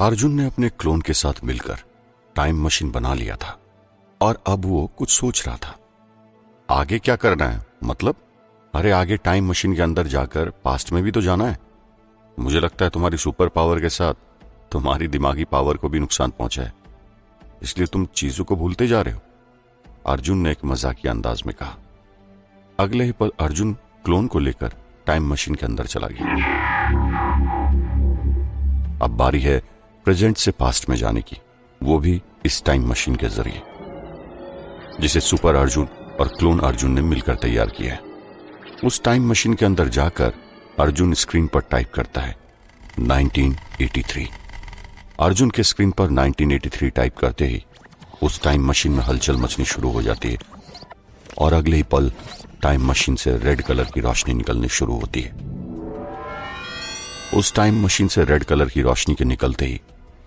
अर्जुन ने अपने क्लोन के साथ मिलकर टाइम मशीन बना लिया था और अब वो कुछ सोच रहा था। आगे क्या करना है? मतलब अरे आगे टाइम मशीन के अंदर जाकर पास्ट में भी तो जाना है। मुझे लगता है तुम्हारी सुपर पावर के साथ तुम्हारी दिमागी पावर को भी नुकसान पहुंचा है, इसलिए तुम चीजों को भूलते जा रहे हो, अर्जुन ने एक मजाकिया अंदाज में कहा। अगले ही पल अर्जुन क्लोन को लेकर टाइम मशीन के अंदर चला गया। अब बारी है प्रेजेंट से पास्ट में जाने की, वो भी इस टाइम मशीन के जरिए, जिसे सुपर अर्जुन और क्लोन अर्जुन ने मिलकर तैयार किया है। उस टाइम मशीन के अंदर जाकर अर्जुन स्क्रीन पर टाइप करता है 1983। अर्जुन के स्क्रीन पर 1983 टाइप करते ही उस टाइम मशीन में हलचल मचनी शुरू हो जाती है और अगले ही पल टाइम मशीन से रेड कलर की रोशनी निकलनी शुरू होती है। उस टाइम मशीन से रेड कलर की रोशनी के निकलते ही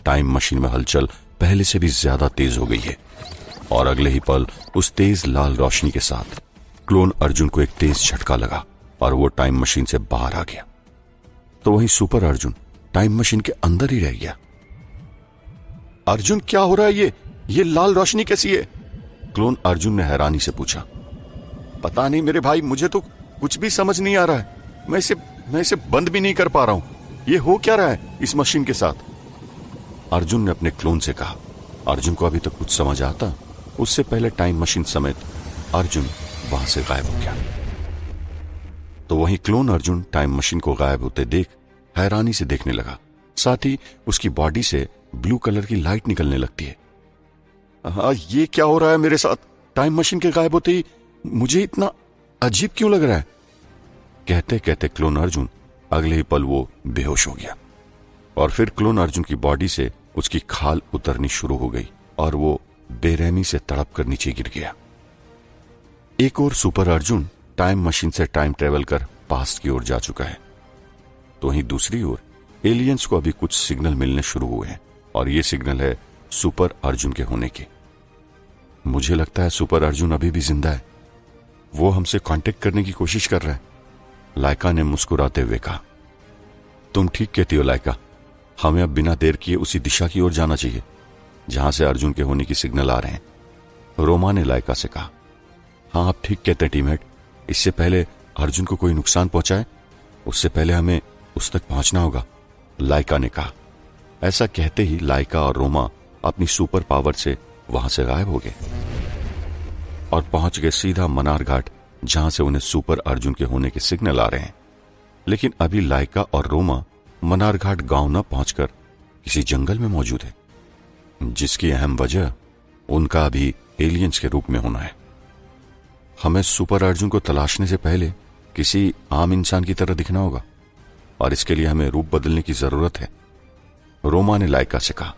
टाइम मशीन में हलचल पहले से भी ज्यादा तेज हो गई है और अगले ही पल उस तेज लाल रोशनी के साथ क्लोन अर्जुन को एक तेज झटका लगा और वो टाइम मशीन से बाहर आ गया। तो वहीं सुपर अर्जुन टाइम मशीन के अंदर ही रह गया। अर्जुन क्या हो रहा है? ये लाल रोशनी कैसी है? क्लोन अर्जुन ने हैरानी से पूछा। पता नहीं मेरे भाई, मुझे तो कुछ भी समझ नहीं आ रहा है। मैं इसे बंद भी नहीं कर पा रहा हूं। ये हो क्या रहा है इस मशीन के साथ? अर्जुन ने अपने क्लोन से कहा। अर्जुन को अभी तक कुछ समझ आता उससे पहले टाइम मशीन समेत अर्जुन वहां से गायब हो गया। तो वहीं क्लोन अर्जुन टाइम मशीन को गायब होते देख हैरानी से देखने लगा। साथ ही उसकी बॉडी से ब्लू कलर की लाइट निकलने लगती है। ये क्या हो रहा है मेरे साथ? टाइम मशीन के गायब होते ही मुझे इतना अजीब क्यों लग रहा है? कहते कहते क्लोन अर्जुन अगले ही पल वो बेहोश हो गया और फिर क्लोन अर्जुन की बॉडी से उसकी खाल उतरनी शुरू हो गई और वो बेरहमी से तड़प कर नीचे गिर गया। एक और सुपर अर्जुन टाइम मशीन से टाइम ट्रेवल कर पास्ट की ओर जा चुका है। तो वहीं दूसरी ओर एलियंस को अभी कुछ सिग्नल मिलने शुरू हुए हैं और ये सिग्नल है सुपर अर्जुन के होने के। मुझे लगता है सुपर अर्जुन अभी भी जिंदा है। वो हमसे कांटेक्ट करने की कोशिश कर रहा है, लाइका ने मुस्कुराते हुए कहा। तुम ठीक कहती हो लाइका, हमें अब बिना देर किए उसी दिशा की ओर जाना चाहिए जहां से अर्जुन के होने की सिग्नल आ रहे हैं, रोमा ने लाइका से कहा। हाँ आप ठीक कहते हैं टीममेट, इससे पहले अर्जुन को कोई नुकसान पहुंचाए उससे पहले हमें उस तक पहुंचना होगा, लाइका ने कहा। ऐसा कहते ही लाइका और रोमा अपनी सुपर पावर से वहां से गायब हो गए और पहुंच गए सीधा मनार घाट जहां से उन्हें सुपर अर्जुन के होने के सिग्नल आ रहे हैं। लेकिन अभी लाइका और रोमा मनार घाट गांव न पहुंचकर किसी जंगल में मौजूद है, जिसकी अहम वजह उनका अभी एलियंस के रूप में होना है। हमें सुपर अर्जुन को तलाशने से पहले किसी आम इंसान की तरह दिखना होगा और इसके लिए हमें रूप बदलने की जरूरत है, रोमा ने लाइका से कहा।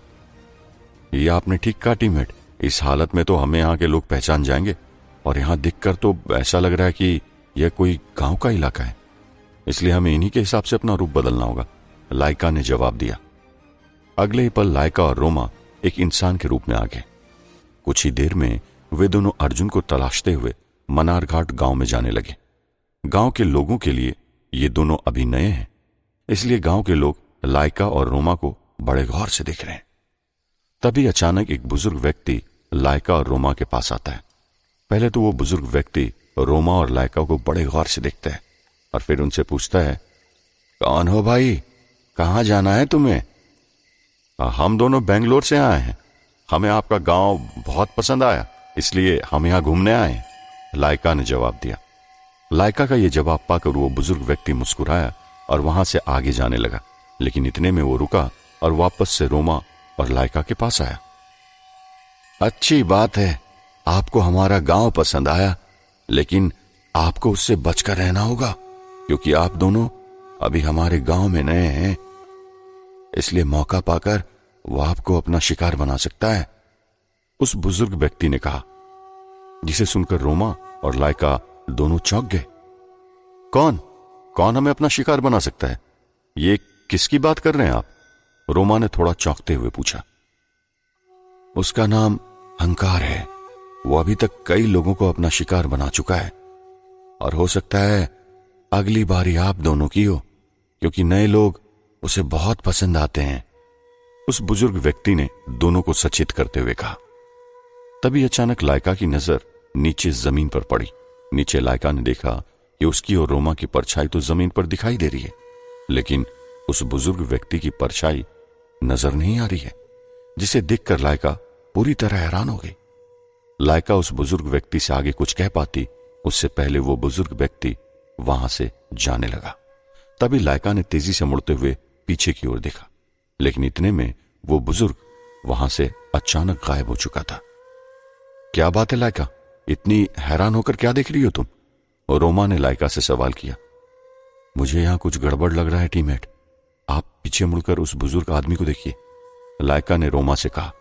यह आपने ठीक कहा टीममेट, इस हालत में तो हमें यहाँ के लोग पहचान जाएंगे और यहाँ दिखकर तो ऐसा लग रहा है कि यह कोई गांव का इलाका है, इसलिए हमें इन्हीं के हिसाब से अपना रूप बदलना होगा, लाइका ने जवाब दिया। अगले ही पल लाइका और रोमा एक इंसान के रूप में आ गए। कुछ ही देर में वे दोनों अर्जुन को तलाशते हुए मनार घाट गांव में जाने लगे। गांव के लोगों के लिए ये दोनों अभी नए हैं, इसलिए गांव के लोग लाइका और रोमा को बड़े गौर से देख रहे हैं। तभी अचानक एक बुजुर्ग व्यक्ति लाइका और रोमा के पास आता है। पहले तो वो बुजुर्ग व्यक्ति रोमा और लाइका को बड़े गौर से देखता है और फिर उनसे पूछता है, कौन हो भाई, कहां जाना है तुम्हें? हम दोनों बेंगलोर से आए हैं, हमें आपका गांव बहुत पसंद आया, इसलिए हम यहां घूमने आए हैं, लाइका ने जवाब दिया। लाइका का यह जवाब पाकर वो बुजुर्ग व्यक्ति मुस्कुराया और वहां से आगे जाने लगा, लेकिन इतने में वो रुका और वापस से रोमा और लाइका के पास आया। अच्छी बात है, आपको हमारा गांव पसंद आया, लेकिन आपको उससे बचकर रहना होगा क्योंकि आप दोनों अभी हमारे गांव में नए हैं, इसलिए मौका पाकर वो आपको अपना शिकार बना सकता है, उस बुजुर्ग व्यक्ति ने कहा, जिसे सुनकर रोमा और लाइका दोनों चौंक गए। कौन कौन हमें अपना शिकार बना सकता है? ये किसकी बात कर रहे हैं आप? रोमा ने थोड़ा चौंकते हुए पूछा। उसका नाम हंकार है, वो अभी तक कई लोगों को अपना शिकार बना चुका है और हो सकता है अगली बारी आप दोनों की हो, क्योंकि नए लोग उसे बहुत पसंद आते हैं, उस बुजुर्ग व्यक्ति ने दोनों को सचेत करते हुए कहा। तभी अचानक लाइका की नजर नीचे जमीन पर पड़ी। नीचे लाइका ने देखा कि उसकी और रोमा की परछाई तो जमीन पर दिखाई दे रही है, लेकिन उस बुजुर्ग व्यक्ति की परछाई नजर नहीं आ रही है, जिसे देखकर लाइका पूरी तरह हैरान हो गई। लाइका उस बुजुर्ग व्यक्ति से आगे कुछ कह पाती उससे पहले वो बुजुर्ग व्यक्ति वहां से जाने लगा। तभी लाइका ने तेजी से मुड़ते हुए पीछे की ओर देखा, लेकिन इतने में वो बुजुर्ग वहां से अचानक गायब हो चुका था। क्या बात है लाइका, इतनी हैरान होकर क्या देख रही हो तुम? और रोमा ने लाइका से सवाल किया। मुझे यहां कुछ गड़बड़ लग रहा है टीममेट, आप पीछे मुड़कर उस बुजुर्ग आदमी को देखिए, लाइका ने रोमा से कहा।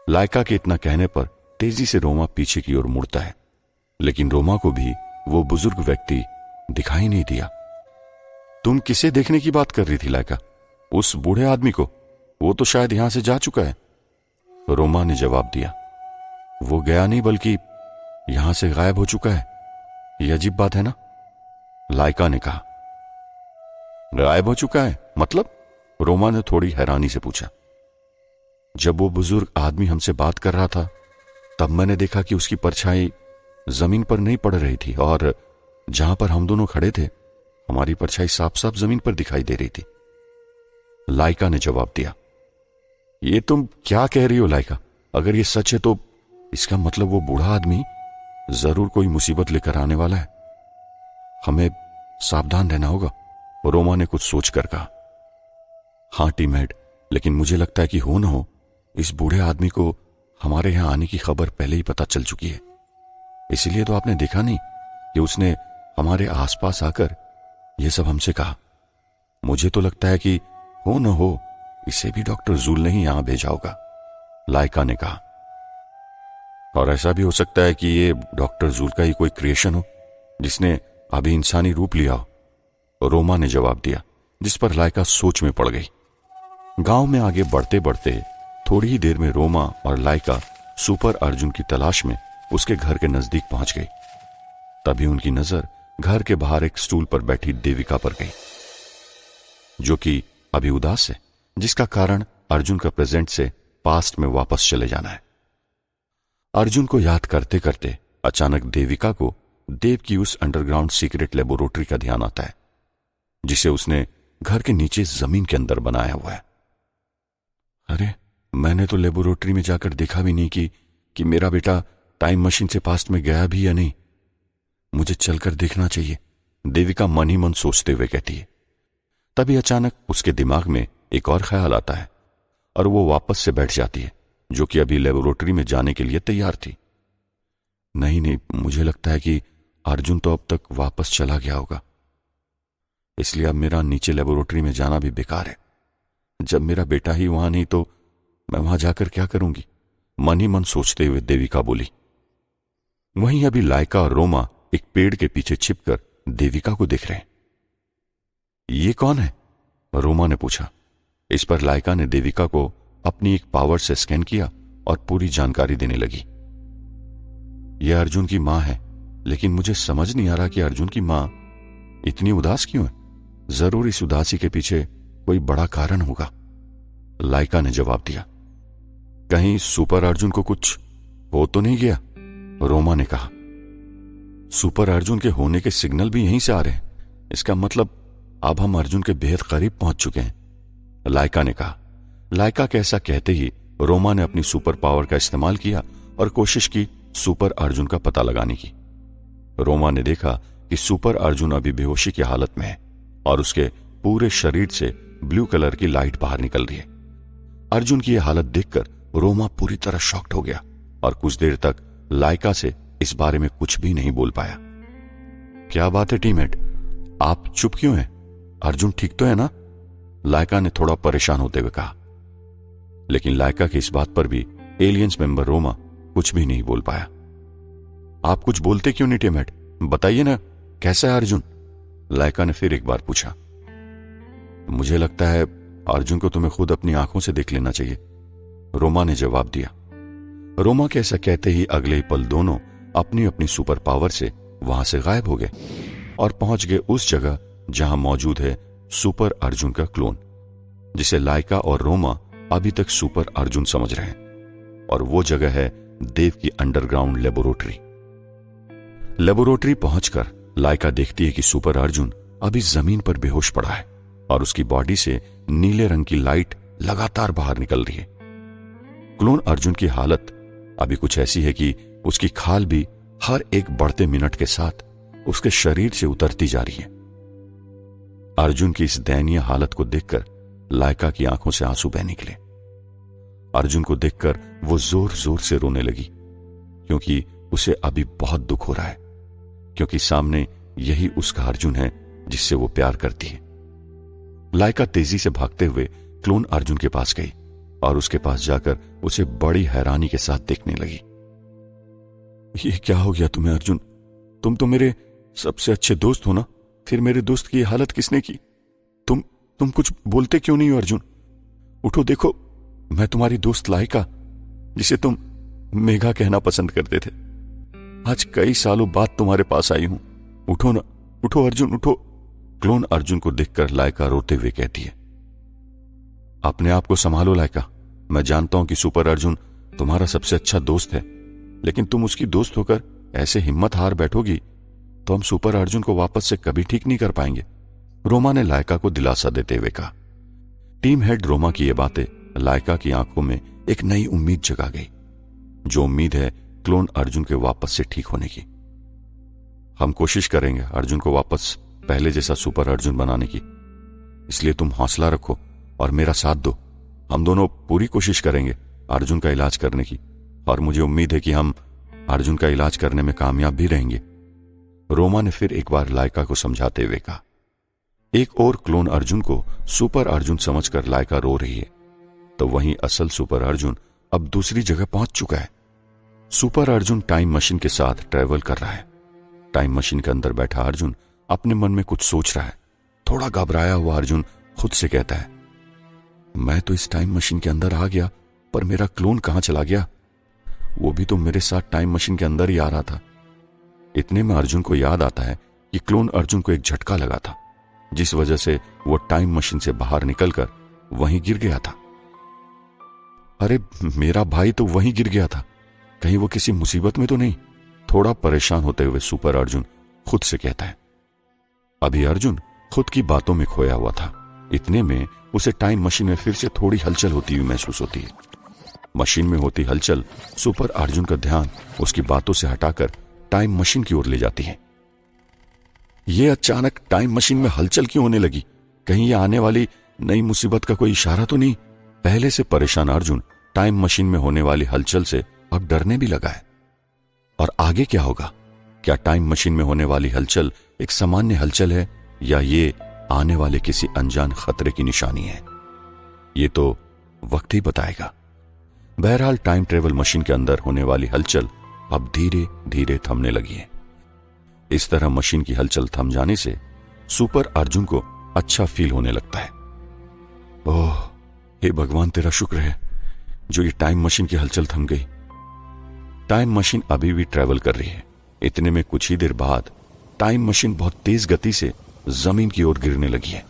लाइका के इतना कहने पर तेजी से रोमा पीछे की ओर मुड़ता है, लेकिन रोमा को भी वो बुजुर्ग व्यक्ति दिखाई नहीं दिया। तुम किसे देखने की बात कर रही थी लाइका? उस बूढ़े आदमी को? वो तो शायद यहां से जा चुका है, रोमा ने जवाब दिया। वो गया नहीं बल्कि यहां से गायब हो चुका है, ये अजीब बात है ना, लाइका ने कहा। गायब हो चुका है मतलब? रोमा ने थोड़ी हैरानी से पूछा। जब वो बुजुर्ग आदमी हमसे बात कर रहा था तब मैंने देखा कि उसकी परछाई जमीन पर नहीं पड़ रही थी, और जहां पर हम दोनों खड़े थे हमारी परछाई साफ साफ जमीन पर दिखाई दे रही थी, लाइका ने जवाब दिया। ये तुम क्या कह रही हो लाइका? अगर ये सच है तो इसका मतलब वो बूढ़ा आदमी जरूर कोई मुसीबत लेकर आने वाला है, हमें सावधान रहना होगा, रोमा ने कुछ सोचकर कहा। हां टीमहेड, लेकिन मुझे लगता है कि हो न हो इस बूढ़े आदमी को हमारे यहां आने की खबर पहले ही पता चल चुकी है, इसीलिए तो आपने देखा नहीं कि उसने हमारे आसपास आकर यह सब हमसे कहा। मुझे तो लगता है कि हो न हो इसे भी डॉक्टर जूल ने ही यहां भेजा होगा, लाइका ने कहा। और ऐसा भी हो सकता है कि ये डॉक्टर जूल का ही कोई क्रिएशन हो जिसने अभी इंसानी रूप लिया हो, रोमा ने जवाब दिया, जिस पर लाइका सोच में पड़ गई। गांव में आगे बढ़ते बढ़ते थोड़ी ही देर में रोमा और लाइका सुपर अर्जुन की तलाश में उसके घर के नजदीक पहुंच गई। तभी उनकी नजर घर के बाहर एक स्टूल पर बैठी देविका पर गई, जो कि अभी उदास है, जिसका कारण अर्जुन का प्रेजेंट से पास्ट में वापस चले जाना है। अर्जुन को याद करते करते अचानक देविका को देव की उस अंडरग्राउंड सीक्रेट लेबोरेटरी का ध्यान आता है, जिसे उसने घर के नीचे जमीन के अंदर बनाया हुआ है। अरे, मैंने तो लेबोरेटरी में जाकर देखा भी नहीं कि मेरा बेटा टाइम मशीन से पास्ट में गया भी या नहीं, मुझे चलकर देखना चाहिए, देविका मन ही मन सोचते हुए कहती है। तभी अचानक उसके दिमाग में एक और ख्याल आता है और वो वापस से बैठ जाती है, जो कि अभी लेबोरेटरी में जाने के लिए तैयार थी। नहीं, मुझे लगता है कि अर्जुन तो अब तक वापस चला गया होगा, इसलिए अब मेरा नीचे लेबोरेटरी में जाना भी बेकार है। जब मेरा बेटा ही वहां नहीं तो मैं वहां जाकर क्या करूंगी, मन ही मन सोचते हुए देविका बोली। वहीं अभी लाइका और रोमा एक पेड़ के पीछे छिपकर देविका को देख रहे हैं। ये कौन है? रोमा ने पूछा। इस पर लाइका ने देविका को अपनी एक पावर से स्कैन किया और पूरी जानकारी देने लगी। यह अर्जुन की मां है, लेकिन मुझे समझ नहीं आ रहा कि अर्जुन की मां इतनी उदास क्यों है। जरूर इस उदासी के पीछे कोई बड़ा कारण होगा, लाइका ने जवाब दिया। कहीं सुपर अर्जुन को कुछ हो तो नहीं गया, रोमा ने कहा। सुपर अर्जुन के होने के सिग्नल भी यहीं से आ रहे हैं, इसका मतलब अब हम अर्जुन के बेहद करीब पहुंच चुके हैं, लाइका ने कहा। लाइका के ऐसा कहते ही रोमा ने अपनी सुपर पावर का इस्तेमाल किया और कोशिश की सुपर अर्जुन का पता लगाने की। रोमा ने देखा कि सुपर अर्जुन अभी बेहोशी की हालत में है और उसके पूरे शरीर से ब्लू कलर की लाइट बाहर निकल रही है। अर्जुन की यह हालत देखकर रोमा पूरी तरह शॉक्ड हो गया और कुछ देर तक लाइका से इस बारे में कुछ भी नहीं बोल पाया। क्या बात है टीममेट, आप चुप क्यों हैं? अर्जुन ठीक तो है ना? लाइका ने थोड़ा परेशान होते हुए कहा। लेकिन लाइका की इस बात पर भी एलियंस मेंबर रोमा कुछ भी नहीं बोल पाया। आप कुछ बोलते क्यों नहीं टीममेट, बताइए ना कैसा है अर्जुन, लाइका ने फिर एक बार पूछा। मुझे लगता है अर्जुन को तुम्हें खुद अपनी आंखों से देख लेना चाहिए, रोमा ने जवाब दिया। रोमा के ऐसा कहते ही अगले ही पल दोनों अपनी अपनी सुपर पावर से वहां से गायब हो गए और पहुंच गए उस जगह जहां मौजूद है सुपर अर्जुन का क्लोन, जिसे लाइका और रोमा अभी तक सुपर अर्जुन समझ रहे हैं, और वो जगह है देव की अंडरग्राउंड लेबोरेटरी। लेबोरेटरी पहुंचकर लाइका देखती है कि सुपर अर्जुन अभी जमीन पर बेहोश पड़ा है और उसकी बॉडी से नीले रंग की लाइट लगातार बाहर निकल रही है। क्लोन अर्जुन की हालत अभी कुछ ऐसी है कि उसकी खाल भी हर एक बढ़ते मिनट के साथ उसके शरीर से उतरती जा रही है। अर्जुन की इस दयनीय हालत को देखकर लाइका की आंखों से आंसू बह निकले। अर्जुन को देखकर वो जोर जोर से रोने लगी, क्योंकि उसे अभी बहुत दुख हो रहा है, क्योंकि सामने यही उसका अर्जुन है जिससे वो प्यार करती है। लाइका तेजी से भागते हुए क्लोन अर्जुन के पास गई और उसके पास जाकर उसे बड़ी हैरानी के साथ देखने लगी। ये क्या हो गया तुम्हें अर्जुन? तुम तो मेरे सबसे अच्छे दोस्त हो ना, फिर मेरे दोस्त की ये हालत किसने की? तुम कुछ बोलते क्यों नहीं हो अर्जुन? उठो, देखो, मैं तुम्हारी दोस्त लाइका, जिसे तुम मेघा कहना पसंद करते थे, आज कई सालों बाद तुम्हारे पास आई हूं। उठो ना, उठो अर्जुन, उठो। क्लोन अर्जुन को देखकर लाइका रोते हुए कहती है, अपने आप को संभालो लाइका। मैं जानता हूं कि सुपर अर्जुन तुम्हारा सबसे अच्छा दोस्त है, लेकिन तुम उसकी दोस्त होकर ऐसे हिम्मत हार बैठोगी तो हम सुपर अर्जुन को वापस से कभी ठीक नहीं कर पाएंगे। रोमा ने लाइका को दिलासा देते हुए कहा। टीम हेड रोमा की ये बातें लाइका की आंखों में एक नई उम्मीद जगा गई, जो उम्मीद है क्लोन अर्जुन के वापस से ठीक होने की। हम कोशिश करेंगे अर्जुन को वापस पहले जैसा सुपर अर्जुन बनाने की, इसलिए तुम हौसला रखो और मेरा साथ दो। हम दोनों पूरी कोशिश करेंगे अर्जुन का इलाज करने की, और मुझे उम्मीद है कि हम अर्जुन का इलाज करने में कामयाब भी रहेंगे। रोमा ने फिर एक बार लाइका को समझाते हुए कहा। एक और क्लोन अर्जुन को सुपर अर्जुन समझकर लाइका रो रही है, तो वहीं असल सुपर अर्जुन अब दूसरी जगह पहुंच चुका है। सुपर अर्जुन टाइम मशीन के साथ ट्रेवल कर रहा है। टाइम मशीन के अंदर बैठा अर्जुन अपने मन में कुछ सोच रहा है। थोड़ा घबराया हुआ अर्जुन खुद से कहता है, मैं तो इस टाइम मशीन के अंदर आ गया, पर मेरा क्लोन कहां चला गया? वो भी तो मेरे साथ टाइम मशीन के अंदर ही आ रहा था। इतने में अर्जुन को याद आता है कि क्लोन अर्जुन को एक झटका लगा था, जिस वजह से वो टाइम मशीन से बाहर निकलकर वहीं गिर गया था। अरे, मेरा भाई तो वहीं गिर गया था, कहीं वो किसी मुसीबत में तो नहीं? थोड़ा परेशान होते हुए सुपर अर्जुन खुद से कहता है। अभी अर्जुन खुद की बातों में खोया हुआ था। इतने में उसे टाइम मशीन में फिर से थोड़ी हलचल होती हुई महसूस होती है। मशीन में होती हलचल सुपर अर्जुन का ध्यान उसकी बातों से हटाकर टाइम मशीन की ओर ले जाती है। ये अचानक टाइम मशीन में हलचल क्यों होने लगी? कहीं ये आने वाली नई मुसीबत का कोई इशारा तो नहीं? पहले से परेशान अर्जुन टाइम मशीन में होने वाली हलचल से अब डरने भी लगा है। और आगे क्या होगा? क्या टाइम मशीन में होने वाली हलचल एक सामान्य हलचल है, या ये आने वाले किसी अनजान खतरे की निशानी है? ये तो वक्त ही बताएगा। बहरहाल टाइम ट्रेवल मशीन के अंदर होने वाली हलचल अब धीरे धीरे थमने लगी है। इस तरह मशीन की हलचल थम जाने से सुपर अर्जुन को अच्छा फील होने लगता है। ओह, हे भगवान, तेरा शुक्र है जो ये टाइम मशीन की हलचल थम गई। टाइम मशीन अभी भी ट्रेवल कर रही है। इतने में कुछ ही देर बाद टाइम मशीन बहुत तेज गति से जमीन की ओर गिरने लगी है।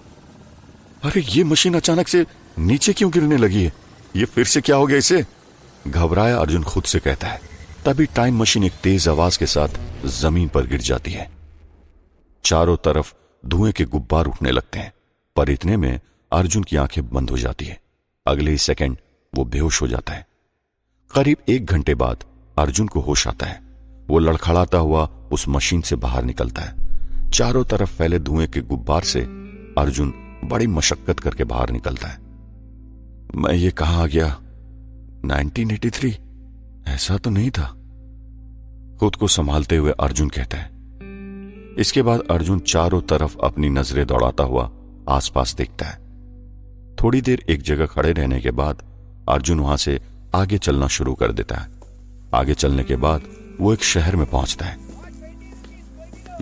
अरे, ये मशीन अचानक से नीचे क्यों गिरने लगी है? ये फिर से क्या हो गया इसे? घबराया अर्जुन खुद से कहता है। तभी टाइम मशीन एक तेज आवाज के साथ जमीन पर गिर जाती है। चारों तरफ धुएं के गुब्बार उठने लगते हैं, पर इतने में अर्जुन की आंखें बंद हो जाती है। अगले ही सेकंड वो बेहोश हो जाता है। करीब 1 घंटे बाद अर्जुन को होश आता है। वो लड़खड़ाता हुआ उस मशीन से बाहर निकलता है। चारों तरफ फैले धुएं के गुब्बार से अर्जुन बड़ी मशक्कत करके बाहर निकलता है। मैं ये कहां आ गया? 1983? ऐसा तो नहीं था, खुद को संभालते हुए अर्जुन कहता है। इसके बाद अर्जुन चारों तरफ अपनी नजरें दौड़ाता हुआ आसपास देखता है। थोड़ी देर एक जगह खड़े रहने के बाद अर्जुन वहां से आगे चलना शुरू कर देता है। आगे चलने के बाद वो एक शहर में पहुंचता है।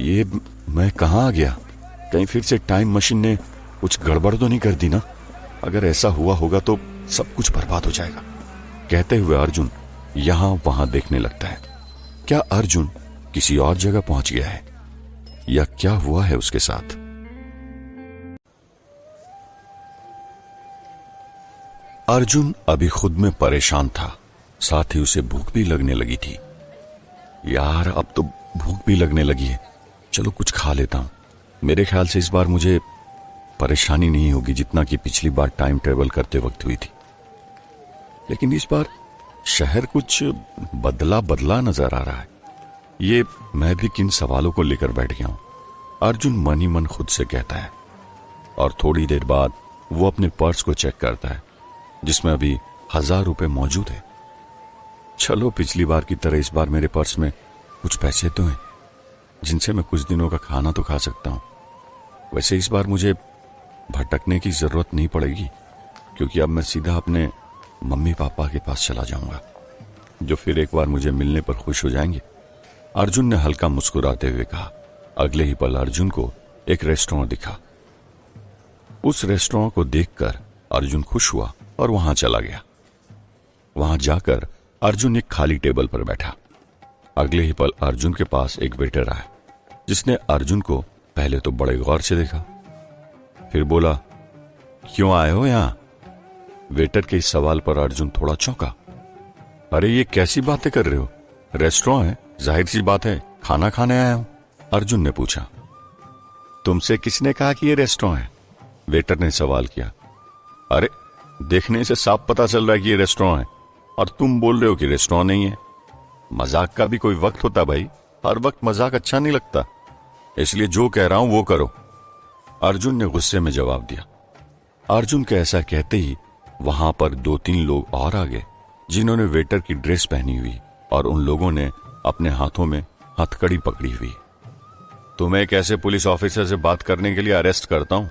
ये मैं कहां आ गया? कहीं फिर से टाइम मशीन ने कुछ गड़बड़ तो नहीं कर दी ना? अगर ऐसा हुआ होगा तो सब कुछ बर्बाद हो जाएगा, कहते हुए अर्जुन यहां वहां देखने लगता है। क्या अर्जुन किसी और जगह पहुंच गया है, या क्या हुआ है उसके साथ? अर्जुन अभी खुद में परेशान था, साथ ही उसे भूख भी लगने लगी थी। यार अब तो भूख भी लगने लगी है, चलो कुछ खा लेता हूं। मेरे ख्याल से इस बार मुझे परेशानी नहीं होगी जितना कि पिछली बार टाइम ट्रेवल करते वक्त हुई थी। लेकिन इस बार शहर कुछ बदला बदला नजर आ रहा है। ये मैं भी किन सवालों को लेकर बैठ गया हूं, अर्जुन मन ही मन खुद से कहता है। और थोड़ी देर बाद वो अपने पर्स को चेक करता है जिसमें अभी 1000 रुपए मौजूद है। चलो पिछली बार की तरह इस बार मेरे पर्स में कुछ पैसे तो हैं जिनसे मैं कुछ दिनों का खाना तो खा सकता हूं। वैसे इस बार मुझे भटकने की जरूरत नहीं पड़ेगी क्योंकि अब मैं सीधा अपने मम्मी पापा के पास चला जाऊंगा जो फिर एक बार मुझे मिलने पर खुश हो जाएंगे। अर्जुन ने हल्का मुस्कुराते हुए कहा। अगले ही पल अर्जुन को एक रेस्टोरेंट दिखा। उस रेस्टोरेंट को देखकर अर्जुन खुश हुआ और वहां चला गया। वहां जाकर अर्जुन एक खाली टेबल पर बैठा। अगले ही पल अर्जुन के पास एक वेटर आया जिसने अर्जुन को पहले तो बड़े गौर से देखा, फिर बोला, क्यों आए हो यहां? वेटर के इस सवाल पर अर्जुन थोड़ा चौंका। अरे ये कैसी बातें कर रहे हो? रेस्टोरेंट है, जाहिर सी बात है खाना खाने आया हूं। अर्जुन ने पूछा। तुमसे किसने कहा कि ये रेस्टोरेंट है? वेटर ने सवाल किया। अरे देखने से साफ पता चल रहा है कि ये रेस्टोरेंट है और तुम बोल रहे हो कि रेस्टोरेंट नहीं है। मजाक का भी कोई वक्त होता भाई, हर वक्त मजाक अच्छा नहीं लगता, इसलिए जो कह रहा हूं वो करो, अर्जुन ने गुस्से में जवाब दिया। अर्जुन के ऐसा कहते ही वहां पर 2-3 लोग और आ गए जिन्होंने वेटर की ड्रेस पहनी हुई और उन लोगों ने अपने हाथों में हथकड़ी पकड़ी हुई। तुम्हें एक ऐसे पुलिस ऑफिसर से बात करने के लिए अरेस्ट करता हूं,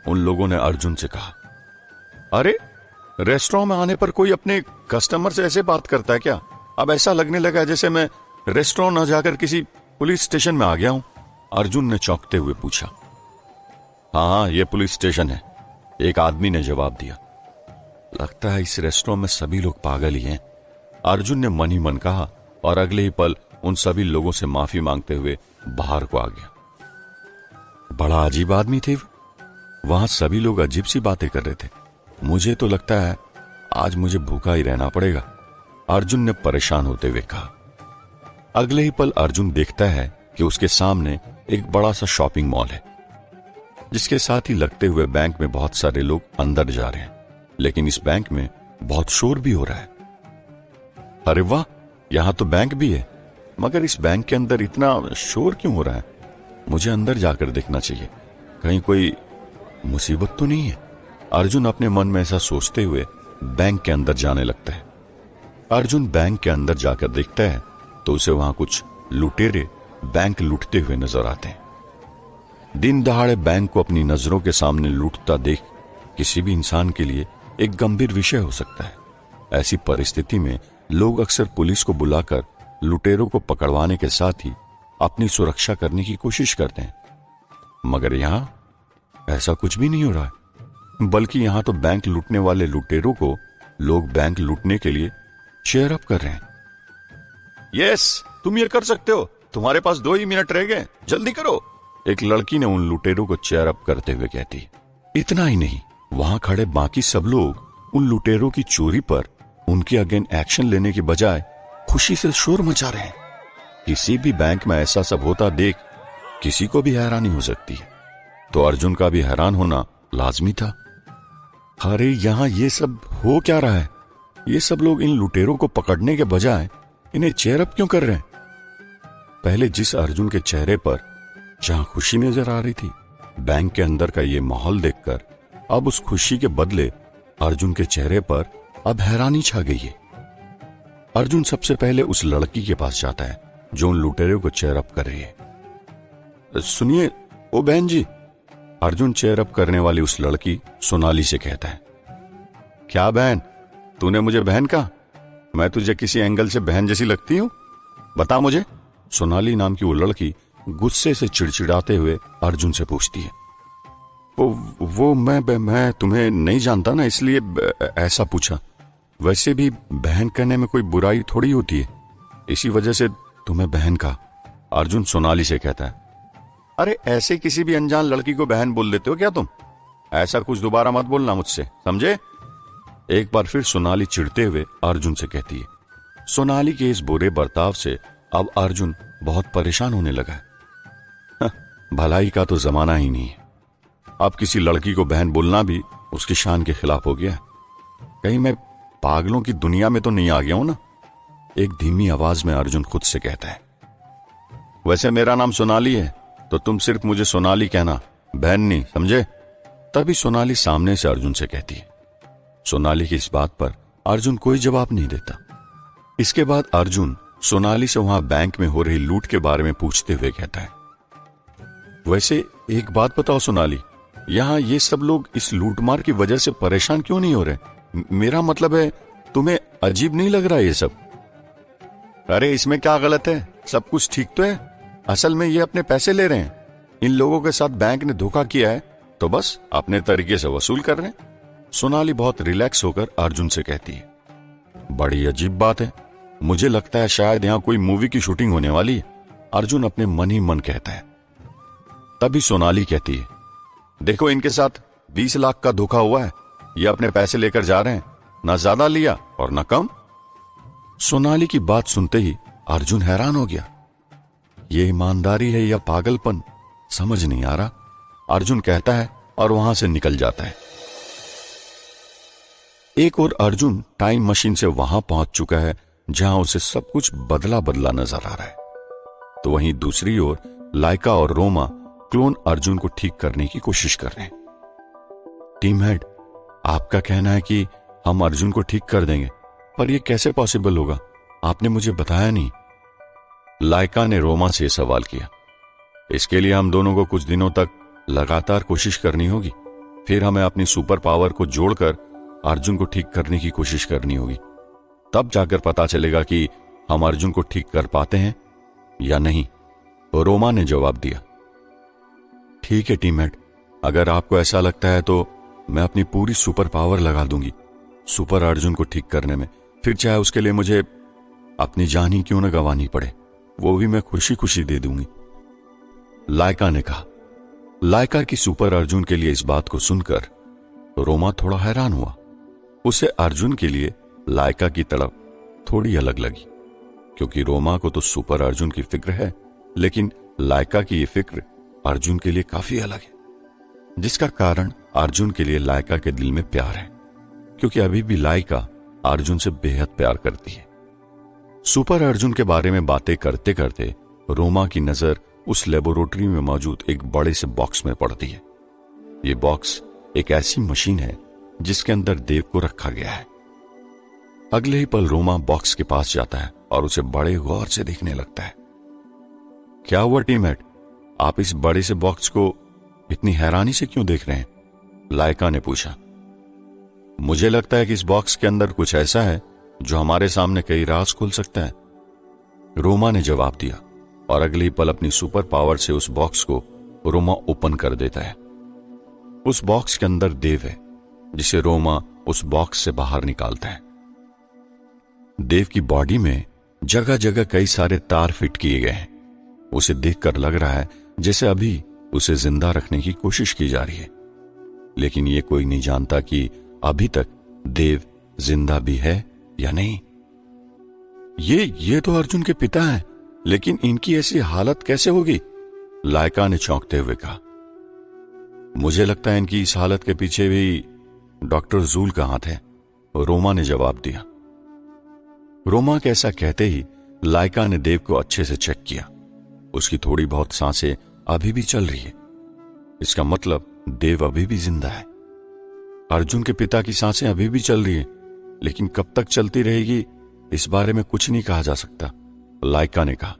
उन लोगों ने अर्जुन से कहा। अरे रेस्टोरेंट में आने पर कोई अपने कस्टमर से ऐसे बात करता है क्या? अब ऐसा लगने लगा जैसे मैं रेस्टोरेंट न जाकर किसी पुलिस स्टेशन में आ गया हूं, अर्जुन ने चौंकते हुए पूछा। हाँ ये पुलिस स्टेशन है, एक आदमी ने जवाब दिया। लगता है इस रेस्टोरेंट में सभी लोग पागल ही हैं, अर्जुन ने मन ही मन कहा और अगले ही पल उन सभी लोगों से माफी मांगते हुए बाहर को आ गया। बड़ा अजीब आदमी थे, वहां सभी लोग अजीब सी बातें कर रहे थे। मुझे तो लगता है आज मुझे भूखा ही रहना पड़ेगा, अर्जुन ने परेशान होते हुए कहा। अगले ही पल अर्जुन देखता है कि उसके सामने एक बड़ा सा शॉपिंग मॉल है जिसके साथ ही लगते हुए बैंक में बहुत सारे लोग अंदर जा रहे हैं, लेकिन इस बैंक में बहुत शोर भी हो रहा है। अरे वाह, यहां तो बैंक भी है, मगर इस बैंक के अंदर इतना शोर क्यों हो रहा है? मुझे अंदर जाकर देखना चाहिए, कहीं कोई मुसीबत तो नहीं है। अर्जुन अपने मन में ऐसा सोचते हुए बैंक के अंदर जाने लगता है। अर्जुन बैंक के अंदर जाकर देखता है तो उसे वहां कुछ लुटेरे बैंक लूटते हुए नजर आते हैं। दिन दहाड़े बैंक को अपनी नजरों के सामने लूटता देख किसी भी इंसान के लिए एक गंभीर विषय हो सकता है। ऐसी परिस्थिति में लोग अक्सर पुलिस को बुलाकर लुटेरों को पकड़वाने के साथ ही अपनी सुरक्षा करने की कोशिश करते हैं, मगर यहां ऐसा कुछ भी नहीं हो रहा है, बल्कि यहां तो बैंक लूटने वाले लुटेरों को लोग बैंक लूटने के लिए चेयर अप कर रहे हैं। यस, तुम ये कर सकते हो, तुम्हारे पास 2 ही मिनट रह गए, जल्दी करो, एक लड़की ने उन लुटेरों को चेयर अप करते हुए कहती। इतना ही नहीं, वहां खड़े बाकी सब लोग उन लुटेरों की चोरी पर उनके अगेंस्ट एक्शन लेने के बजाय खुशी से शोर मचा रहे हैं। किसी भी बैंक में ऐसा सब होता देख किसी को भी हैरानी हो सकती है, तो अर्जुन का भी हैरान होना लाजमी था। अरे यहां ये सब हो क्या रहा है? ये सब लोग इन लुटेरों को पकड़ने के बजाय इन्हें चेयर अप क्यों कर रहे हैं? पहले जिस अर्जुन के चेहरे पर जहां खुशी नजर आ रही थी, बैंक के अंदर का ये माहौल देखकर अब उस खुशी के बदले अर्जुन के चेहरे पर अब हैरानी छा गई है। अर्जुन सबसे पहले उस लड़की के पास जाता है जो उन लुटेरों को चेयर अप कर रही है। सुनिए ओ बहन जी, अर्जुन चेयर अप करने वाली उस लड़की सोनाली से कहता है। क्या बहन, तूने मुझे बहन कहा? मैं तुझे किसी एंगल से बहन जैसी लगती हूं? बता मुझे। सोनाली नाम की वो लड़की गुस्से से चिड़चिड़ाते हुए अर्जुन से पूछती है। वो मैं तुम्हें नहीं जानता ना, इसलिए ऐसा पूछा। वैसे भी बहन कहने में कोई बुराई थोड़ी होती है, इसी वजह से तुम्हें बहन कहा, अर्जुन सोनाली से कहता है। अरे ऐसे किसी भी अनजान लड़की को बहन बोल देते हो क्या तुम? ऐसा कुछ दोबारा मत बोलना मुझसे, समझे? एक बार फिर सोनाली चिढ़ते हुए अर्जुन से कहती है। सोनाली के इस बुरे बर्ताव से अब अर्जुन बहुत परेशान होने लगा है। भलाई का तो जमाना ही नहीं है। अब किसी लड़की को बहन बोलना भी उसकी शान के खिलाफ हो गया है। कहीं मैं पागलों की दुनिया में तो नहीं आ गया हूं ना? एक धीमी आवाज में अर्जुन खुद से कहता है। वैसे मेरा नाम सोनाली है, तो तुम सिर्फ मुझे सोनाली कहना, बहन नहीं, समझे? तभी सोनाली सामने से अर्जुन से कहती है। सोनाली की इस बात पर अर्जुन कोई जवाब नहीं देता। इसके बाद अर्जुन सोनाली से वहां बैंक में हो रही लूट के बारे में पूछते हुए कहता है। वैसे एक बात बताओ सोनाली, यहां ये सब लोग इस लूटमार की वजह से परेशान क्यों नहीं हो रहे? मेरा मतलब है, तुम्हें अजीब नहीं लग रहा ये सब? अरे इसमें क्या गलत है? सब कुछ ठीक तो है। असल में ये अपने पैसे ले रहे हैं। इन लोगों के साथ बैंक ने धोखा किया है, तो बस अपने तरीके से वसूल कर रहे हैं। सोनाली बहुत रिलैक्स होकर अर्जुन से कहती है। बड़ी अजीब बात है। मुझे लगता है शायद यहां कोई मूवी की शूटिंग होने वाली है, अर्जुन अपने मन ही मन कहता है। तभी सोनाली कहती है, देखो इनके साथ 20 लाख का धोखा हुआ है। ये अपने पैसे लेकर जा रहे हैं, ना ज्यादा लिया और ना कम। सोनाली की बात सुनते ही अर्जुन हैरान हो गया। ये ईमानदारी है या पागलपन, समझ नहीं आ रहा। अर्जुन कहता है और वहां से निकल जाता है। एक और अर्जुन टाइम मशीन से वहां पहुंच चुका है जहां उसे सब कुछ बदला बदला नजर आ रहा है। तो वहीं दूसरी ओर लाइका और रोमा क्लोन अर्जुन को ठीक करने की कोशिश कर रहे हैं। टीम हेड, आपका कहना है कि हम अर्जुन को ठीक कर देंगे, पर यह कैसे पॉसिबल होगा? आपने मुझे बताया नहीं। लाइका ने रोमा से सवाल किया। इसके लिए हम दोनों को कुछ दिनों तक लगातार कोशिश करनी होगी। फिर हमें अपनी सुपर पावर को जोड़कर अर्जुन को ठीक करने की कोशिश करनी होगी। तब जाकर पता चलेगा कि हम अर्जुन को ठीक कर पाते हैं या नहीं। रोमा ने जवाब दिया। ठीक है टीममेट, अगर आपको ऐसा लगता है तो मैं अपनी पूरी सुपर पावर लगा दूंगी सुपर अर्जुन को ठीक करने में। फिर चाहे उसके लिए मुझे अपनी जान ही क्यों न गंवानी पड़े, वो भी मैं खुशी खुशी दे दूंगी, लाइका ने कहा। लाइका की सुपर अर्जुन के लिए इस बात को सुनकर रोमा थोड़ा हैरान हुआ। उसे अर्जुन के लिए लाइका की तड़प थोड़ी अलग लगी, क्योंकि रोमा को तो सुपर अर्जुन की फिक्र है, लेकिन लाइका की ये फिक्र अर्जुन के लिए काफी अलग है, जिसका कारण अर्जुन के लिए लाइका के दिल में प्यार है, क्योंकि अभी भी लाइका अर्जुन से बेहद प्यार करती है। सुपर अर्जुन के बारे में बातें करते करते रोमा की नजर उस लेबोरेटरी में मौजूद एक बड़े से बॉक्स में पड़ती है। ये बॉक्स एक ऐसी मशीन है जिसके अंदर देव को रखा गया है। अगले ही पल रोमा बॉक्स के पास जाता है और उसे बड़े गौर से देखने लगता है। क्या हुआ टीममेट, आप इस बड़े से बॉक्स को इतनी हैरानी से क्यों देख रहे हैं? लाइका ने पूछा। मुझे लगता है कि इस बॉक्स के अंदर कुछ ऐसा है जो हमारे सामने कई राज खोल सकता है, रोमा ने जवाब दिया और अगले ही पल अपनी सुपर पावर से उस बॉक्स को रोमा ओपन कर देता है। उस बॉक्स के अंदर देव है, जिसे रोमा उस बॉक्स से बाहर निकालता है। देव की बॉडी में जगह जगह कई सारे तार फिट किए गए हैं। उसे देखकर लग रहा है जैसे अभी उसे जिंदा रखने की कोशिश की जा रही है, लेकिन ये कोई नहीं जानता कि अभी तक देव जिंदा भी है या नहीं। ये तो अर्जुन के पिता हैं, लेकिन इनकी ऐसी हालत कैसे होगी? लाइका ने चौंकते हुए कहा। मुझे लगता है इनकी इस हालत के पीछे भी डॉक्टर जूल का हाथ है, रोमा ने जवाब दिया। रोमा के ऐसा कहते ही लाइका ने देव को अच्छे से चेक किया। उसकी थोड़ी बहुत सांसें अभी भी चल रही है। इसका मतलब देव अभी भी जिंदा है। अर्जुन के पिता की सांसें अभी भी चल रही है, लेकिन कब तक चलती रहेगी इस बारे में कुछ नहीं कहा जा सकता, लाइका ने कहा।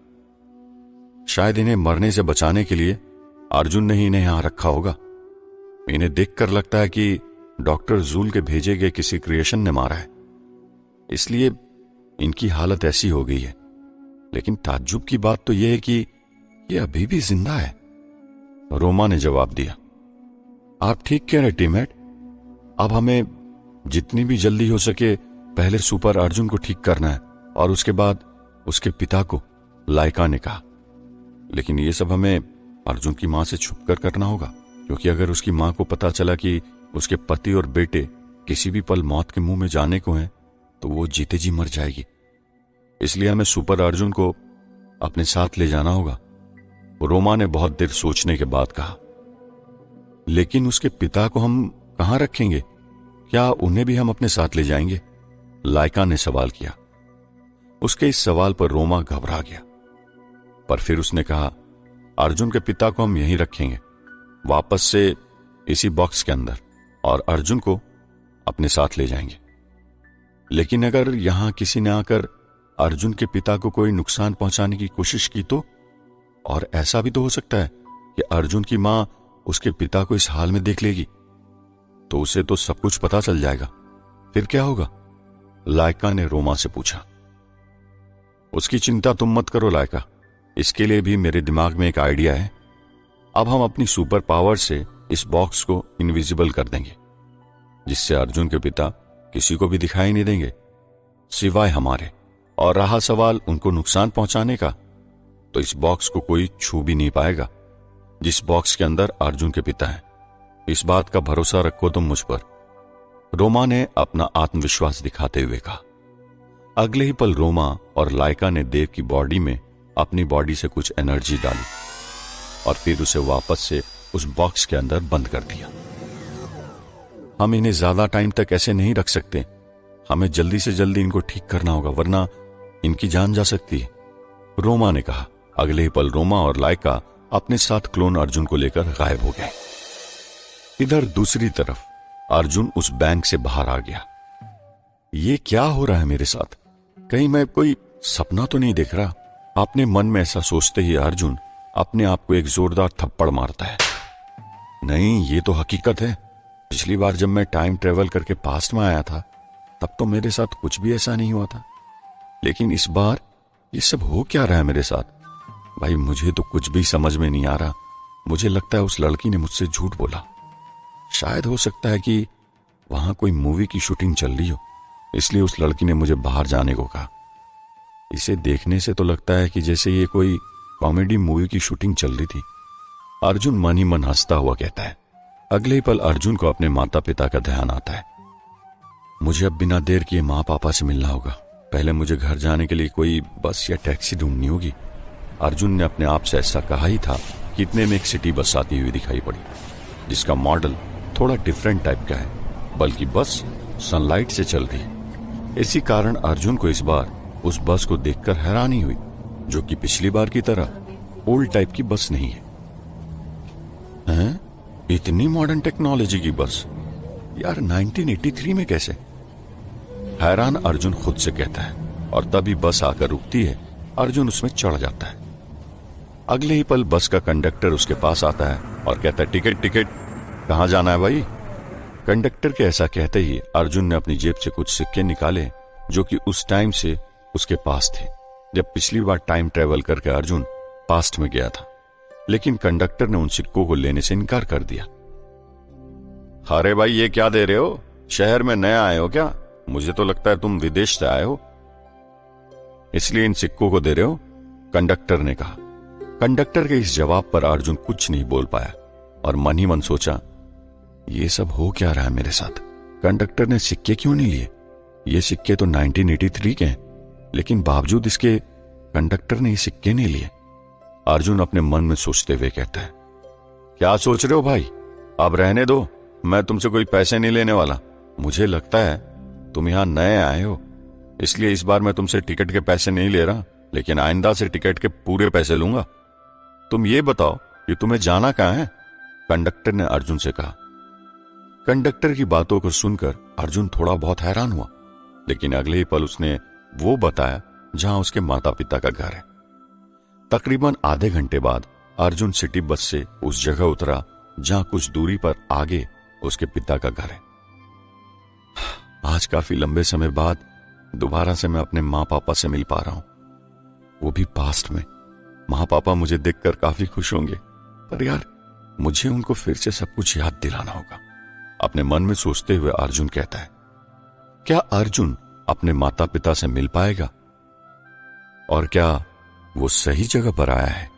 शायद इन्हें मरने से बचाने के लिए अर्जुन ने ही इन्हें यहां रखा होगा। इन्हें देखकर लगता है कि डॉक्टर जूल के भेजे गए किसी क्रिएशन ने मारा है, इसलिए इनकी हालत ऐसी हो गई है। लेकिन ताज्जुब की बात तो यह है कि ये अभी भी जिंदा है, रोमा ने जवाब दिया। आप ठीक कह रहे टीममेट, अब हमें जितनी भी जल्दी हो सके पहले सुपर अर्जुन को ठीक करना है और उसके बाद उसके पिता को, लाइका ने कहा। लेकिन ये सब हमें अर्जुन की मां से छुपकर करना होगा, क्योंकि अगर उसकी मां को पता चला कि उसके पति और बेटे किसी भी पल मौत के मुंह में जाने को है तो वो जीते जी मर जाएगी। इसलिए हमें सुपर अर्जुन को अपने साथ ले जाना होगा। रोमा ने बहुत देर सोचने के बाद कहा। लेकिन उसके पिता को हम कहां रखेंगे? क्या उन्हें भी हम अपने साथ ले जाएंगे? लाइका ने सवाल किया। उसके इस सवाल पर रोमा घबरा गया, पर फिर उसने कहा, अर्जुन के पिता को हम यहीं रखेंगे, वापस से इसी बॉक्स के अंदर, और अर्जुन को अपने साथ ले जाएंगे। लेकिन अगर यहां किसी ने आकर अर्जुन के पिता को कोई नुकसान पहुंचाने की कोशिश की तो? और ऐसा भी तो हो सकता है कि अर्जुन की मां उसके पिता को इस हाल में देख लेगी, तो उसे तो सब कुछ पता चल जाएगा। फिर क्या होगा? लाइका ने रोमा से पूछा। उसकी चिंता तुम मत करो लाइका, इसके लिए भी मेरे दिमाग में एक आइडिया है। अब हम अपनी सुपर पावर से इस बॉक्स को इनविजिबल कर देंगे, जिससे अर्जुन के पिता किसी को भी दिखाई नहीं देंगे सिवाय हमारे। और रहा सवाल उनको नुकसान पहुंचाने का, तो इस बॉक्स को कोई छू भी नहीं पाएगा जिस बॉक्स के अंदर अर्जुन के पिता हैं। इस बात का भरोसा रखो तुम मुझ पर, रोमा ने अपना आत्मविश्वास दिखाते हुए कहा। अगले ही पल रोमा और लाइका ने देव की बॉडी में अपनी बॉडी से कुछ एनर्जी डाली और फिर उसे वापस से उस बॉक्स के अंदर बंद कर दिया। हम इन्हें ज्यादा टाइम तक ऐसे नहीं रख सकते, हमें जल्दी से जल्दी इनको ठीक करना होगा, वरना इनकी जान जा सकती है, रोमा ने कहा। अगले ही पल रोमा और लाइका अपने साथ क्लोन अर्जुन को लेकर गायब हो गए। इधर दूसरी तरफ अर्जुन उस बैंक से बाहर आ गया। ये क्या हो रहा है मेरे साथ? कहीं मैं कोई सपना तो नहीं देख रहा? अपने मन में ऐसा सोचते ही अर्जुन अपने आप को एक जोरदार थप्पड़ मारता है। नहीं, ये तो हकीकत है। पिछली बार जब मैं टाइम ट्रेवल करके पास्ट में आया था तब तो मेरे साथ कुछ भी ऐसा नहीं हुआ था, लेकिन इस बार ये सब हो क्या रहा है मेरे साथ? भाई मुझे तो कुछ भी समझ में नहीं आ रहा। मुझे लगता है उस लड़की ने मुझसे झूठ बोला। शायद हो सकता है कि वहां कोई मूवी की शूटिंग चल रही हो, इसलिए उस लड़की ने मुझे बाहर जाने को कहा। इसे देखने से तो लगता है कि जैसे ये कोई कॉमेडी मूवी की शूटिंग चल रही थी, अर्जुन मन ही मन हंसता हुआ कहता है। अगले ही पल अर्जुन को अपने माता पिता का ध्यान आता है। मुझे अब बिना देर किए माँ पापा से मिलना होगा। पहले मुझे घर जाने के लिए कोई बस या टैक्सी ढूंढनी होगी। अर्जुन ने अपने आप से ऐसा कहा ही था कि इतने में एक सिटी बस आती हुई दिखाई पड़ी, जिसका मॉडल थोड़ा डिफरेंट टाइप का है, बल्कि बस सनलाइट से चल रही है। इसी कारण अर्जुन को इस बार उस बस को देखकर हैरानी हुई, जो कि पिछली बार की तरह ओल्ड टाइप की बस नहीं है। हैं? इतनी मॉडर्न टेक्नोलॉजी की बस यार 1983 में कैसे? हैरान अर्जुन खुद से कहता है, और तभी बस आकर रुकती है। अर्जुन उसमें चढ़ जाता है। अगले ही पल बस का कंडक्टर उसके पास आता है और कहता है, टिकट टिकट, कहां जाना है भाई? कंडक्टर के ऐसा कहते ही अर्जुन ने अपनी जेब से कुछ सिक्के निकाले, जो कि उस टाइम से उसके पास थे जब पिछली बार टाइम ट्रेवल करके अर्जुन पास्ट में गया था। लेकिन कंडक्टर ने उन सिक्कों को लेने से इनकार कर दिया। अरे भाई, ये क्या दे रहे हो? शहर में नया आए हो क्या? मुझे तो लगता है तुम विदेश से आए हो, इसलिए इन सिक्कों को दे रहे हो, कंडक्टर ने कहा। कंडक्टर के इस जवाब पर अर्जुन कुछ नहीं बोल पाया और मन ही मन सोचा, ये सब हो क्या रहा है मेरे साथ? कंडक्टर ने सिक्के क्यों नहीं लिए? ये सिक्के तो 1983 के हैं, लेकिन बावजूद इसके कंडक्टर ने ये सिक्के नहीं लिए। अर्जुन अपने मन में सोचते हुए कहता है, क्या सोच रहे हो भाई? अब रहने दो, मैं तुमसे कोई पैसे नहीं लेने वाला। मुझे लगता है तुम यहां नए आए हो, इसलिए इस बार मैं तुमसे टिकट के पैसे नहीं ले रहा, लेकिन आइंदा से टिकट के पूरे पैसे लूंगा। तुम ये बताओ कि तुम्हें जाना कहां है? कंडक्टर ने अर्जुन से कहा। कंडक्टर की बातों को सुनकर अर्जुन थोड़ा बहुत हैरान हुआ, लेकिन अगले ही पल उसने वो बताया जहां उसके माता पिता का घर है। तकरीबन आधे घंटे बाद अर्जुन सिटी बस से उस जगह उतरा जहां कुछ दूरी पर आगे उसके पिता का घर है। आज काफी लंबे समय बाद दोबारा से मैं अपने माँ पापा से मिल पा रहा हूं, वो भी पास्ट में। माँ पापा मुझे देखकर काफी खुश होंगे, पर यार मुझे उनको फिर से सब कुछ याद दिलाना होगा, अपने मन में सोचते हुए अर्जुन कहता है। क्या अर्जुन अपने माता पिता से मिल पाएगा? और क्या वो सही जगह पर आया है?